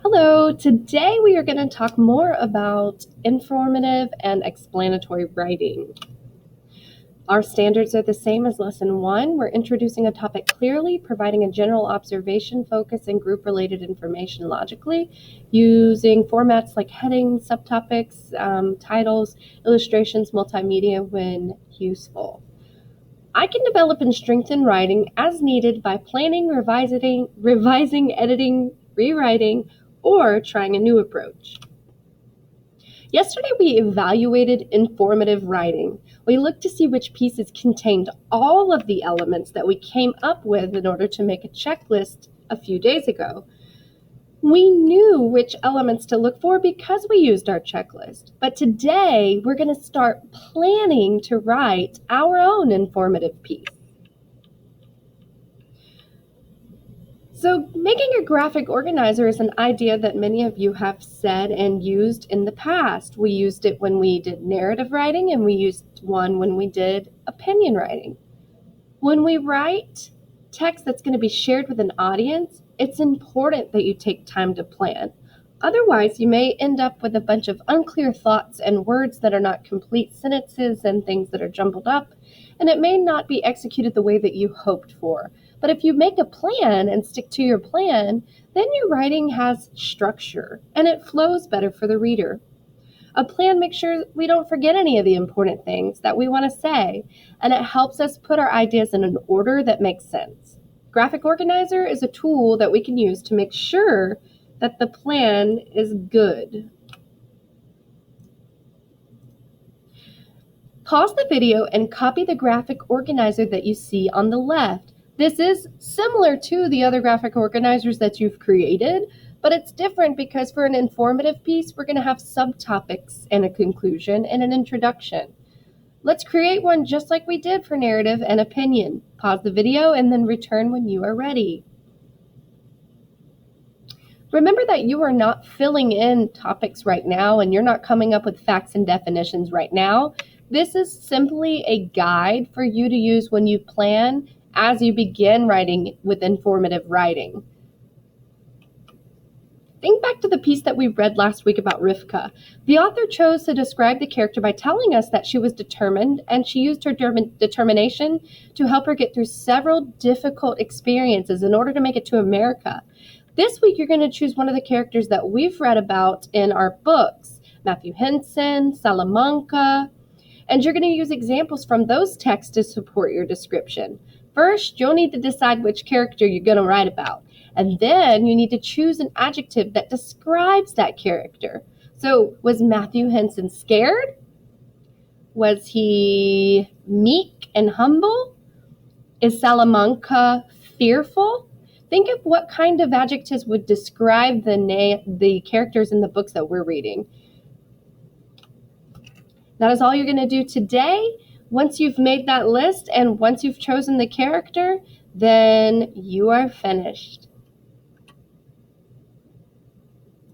Hello, today we are going to talk more about informative and explanatory writing. Our standards are the same as lesson 1. We're introducing a topic clearly, providing a general observation, focus, and group-related information logically, using formats like headings, subtopics, titles, illustrations, multimedia when useful. I can develop and strengthen writing as needed by planning, revising, editing, rewriting, or trying a new approach. Yesterday, we evaluated informative writing. We looked to see which pieces contained all of the elements that we came up with in order to make a checklist a few days ago. We knew which elements to look for because we used our checklist. But today, we're going to start planning to write our own informative piece. So making a graphic organizer is an idea that many of you have said and used in the past. We used it when we did narrative writing, and we used one when we did opinion writing. When we write text that's going to be shared with an audience, it's important that you take time to plan. Otherwise, you may end up with a bunch of unclear thoughts and words that are not complete sentences and things that are jumbled up, and it may not be executed the way that you hoped for. But if you make a plan and stick to your plan, then your writing has structure and it flows better for the reader. A plan makes sure we don't forget any of the important things that we want to say, and it helps us put our ideas in an order that makes sense. Graphic Organizer is a tool that we can use to make sure that the plan is good. Pause the video and copy the graphic organizer that you see on the left. This is similar to the other graphic organizers that you've created, but it's different because for an informative piece, we're going to have subtopics and a conclusion and an introduction. Let's create one just like we did for narrative and opinion. Pause the video and then return when you are ready. Remember that you are not filling in topics right now and you're not coming up with facts and definitions right now. This is simply a guide for you to use when you plan as you begin writing with informative writing. Think back to the piece that we read last week about Rivka. The author chose to describe the character by telling us that she was determined, and she used her determination to help her get through several difficult experiences in order to make it to America. This week, you're going to choose one of the characters that we've read about in our books, Matthew Henson, Salamanca, and you're going to use examples from those texts to support your description. First, you'll need to decide which character you're going to write about. And then you need to choose an adjective that describes that character. So, was Matthew Henson scared? Was he meek and humble? Is Salamanca fearful? Think of what kind of adjectives would describe the characters in the books that we're reading. That is all you're going to do today. Once you've made that list and once you've chosen the character, then you are finished.